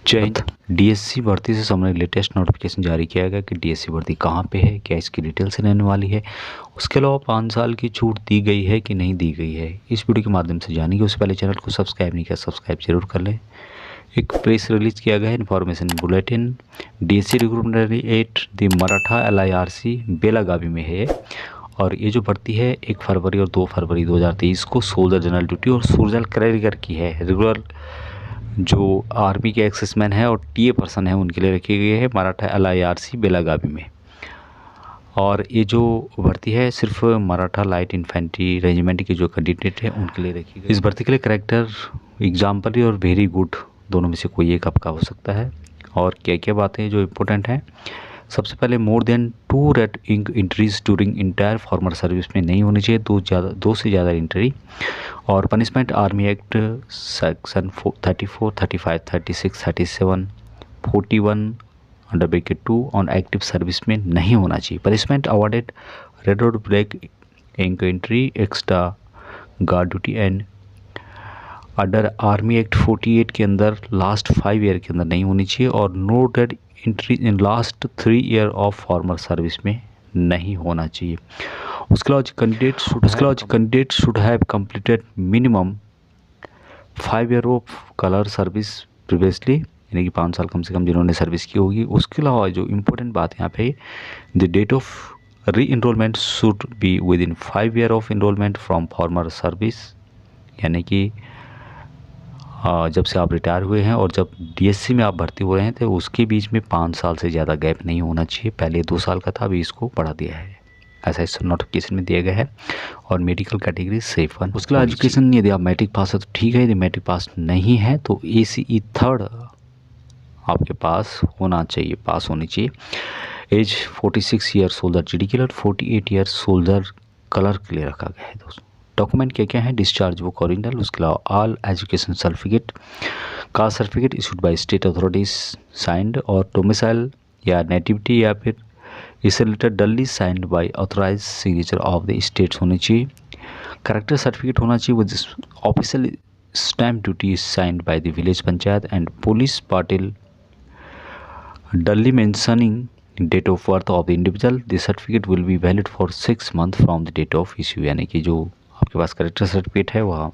जय हिंद। डीएससी भर्ती से संबंधित लेटेस्ट नोटिफिकेशन जारी किया गया कि डीएससी भर्ती कहाँ पे है, क्या इसकी डिटेल से रहने वाली है, उसके अलावा 5 साल की छूट दी गई है कि नहीं दी गई है, इस वीडियो के माध्यम से जानेंगे। उससे पहले चैनल को सब्सक्राइब नहीं किया, सब्सक्राइब जरूर कर लें। एक प्रेस रिलीज किया गया है, information bulletin. DSC recruitment at the Maratha LIRC Belagavi में है और ये जो भर्ती है 1 फरवरी और 2 फरवरी 2023 को सोल्जर जनरल ड्यूटी और सोल्जर कैरियर की है। रेगुलर जो आर्मी के एक्सेसमैन है और टीए पर्सन है उनके लिए रखी गई है मराठा LIRC बेलागावी में। और ये जो भर्ती है सिर्फ मराठा लाइट इन्फेंट्री रेजिमेंट के जो कैंडिडेट है उनके लिए रखी गई। इस भर्ती के लिए करेक्टर एग्जाम्पलरी और वेरी गुड दोनों में से कोई एक आपका हो सकता है। और क्या क्या बातें जो इम्पोर्टेंट हैं, सबसे पहले more than 2 red ink entries during entire former service में नहीं होनी चाहिए, दो से ज़्यादा इंट्री। और punishment army act section 34, 35, 36, 37, 41 under bracket 2 on active service में नहीं होना चाहिए। पनिशमेंट अवॉर्डेड रेड और black ink entry extra guard duty and under army act 48 के अंदर लास्ट 5 ईयर के अंदर नहीं होनी चाहिए। और no dead entry in last 3 year of former service में नहीं होना चाहिए। उसके अलावा candidate should have completed minimum 5 year of colour service previously, यानी कि 5 साल कम से कम जिन्होंने सर्विस की होगी। उसके अलावा जो इम्पोर्टेंट बात यहाँ पे, the date of re enrolment should be within 5 year of enrolment from former service, यानी कि जब से आप रिटायर हुए हैं और जब डीएससी में आप भर्ती हो रहे हैं तो उसके बीच में 5 साल से ज़्यादा गैप नहीं होना चाहिए। पहले 2 साल का था, अभी इसको बढ़ा दिया है, ऐसा इस नोटिफिकेशन में दिया गया है। और मेडिकल कैटेगरी सेफ 1। उसके अलावा एजुकेशन, यदि आप मैट्रिक पास है तो ठीक है, यदि मैट्रिक पास नहीं है तो ACE 3rd आपके पास होना चाहिए, पास होनी चाहिए। एज 46 ईयर सोल्जर GD के लिए, 48 ईयर सोल्जर कलर के लिए रखा गया है दोस्तों। डॉक्यूमेंट क्या क्या है, डिस्चार्ज बुक ओरिजिनल, उसके अलावा all education certificate, caste certificate issued by state authorities signed, और डोमिसाइल या नेटिविटी या फिर इसे letter duly signed by authorise signature of the states होनी चाहिए। करेक्टर सर्टिफिकेट होना चाहिए with official stamp duty signed by the village panchayat and police patil duly mentioning date of birth of the individual. The certificate will be valid for 6 month from the date of issue, यानी कि जो आपके पास character certificate है वह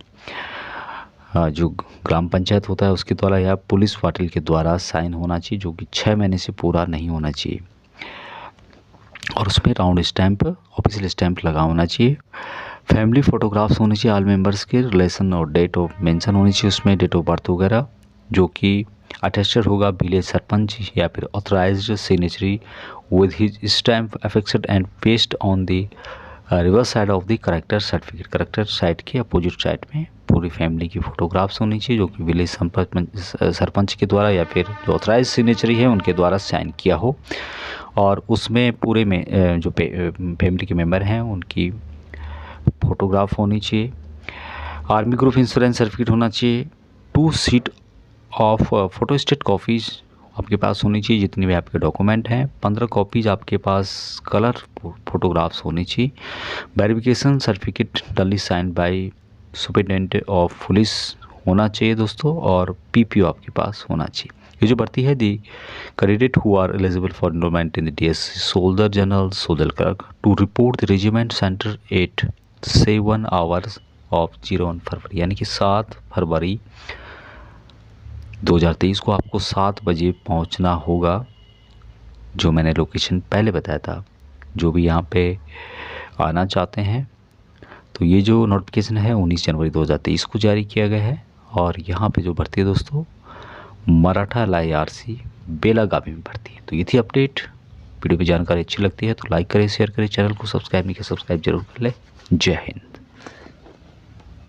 जो ग्राम पंचायत होता है उसके द्वारा या पुलिस पाटिल के द्वारा साइन होना चाहिए, जो कि 6 महीने से पूरा नहीं होना चाहिए। और उसमें राउंड स्टैंप, ऑफिशियल स्टैंप लगा होना चाहिए। फैमिली फोटोग्राफ्स होने चाहिए, ऑल मेंबर्स के रिलेशन और डेट ऑफ मेंशन होनी चाहिए उसमें, डेट ऑफ बर्थ वगैरह, जो कि अटेस्टेड होगा विलेज सरपंच या फिर authorised signatory with his stamp affixed and paste on the reverse side of the character certificate. Character side के अपोजिट साइड में पूरी फैमिली की फोटोग्राफ्स होनी चाहिए, जो कि विलेज सरपंच के द्वारा या फिर जो ऑथराइज सिग्नेचरी है उनके द्वारा साइन किया हो। और उसमें पूरे में जो फैमिली के मेंबर हैं उनकी फ़ोटोग्राफ होनी चाहिए। आर्मी ग्रुप इंश्योरेंस सर्टिफिकेट होना चाहिए। 2 शीट ऑफ फोटोस्टेट कॉपीज़ आपके पास होनी चाहिए, जितने भी आपके डॉक्यूमेंट हैं। 15 कॉपीज़ आपके पास कलर फोटोग्राफ्स होनी चाहिए। Verification certificate duly sign by superintendent of police होना चाहिए दोस्तों। और PPO आपके पास होना चाहिए। ये जो भर्ती है, the candidate who are eligible for enrolment in the DSC soldier general soldier clerk to report the regiment centre at 7 hours of 01 February, यानी कि 7 फरवरी 2023 को आपको 7 बजे पहुंचना होगा, जो मैंने लोकेशन पहले बताया था। जो भी यहाँ पे आना चाहते हैं तो ये जो नोटिफिकेशन है 19 जनवरी 2023 को जारी किया गया है। और यहाँ पे जो भर्ती है दोस्तों मराठा LIRC बेलागावी में भर्ती है। तो ये थी अपडेट। वीडियो की जानकारी अच्छी लगती है तो लाइक करें, शेयर करें, चैनल को सब्सक्राइब नहीं किया सब्सक्राइब जरूर कर ले। जय हिंद।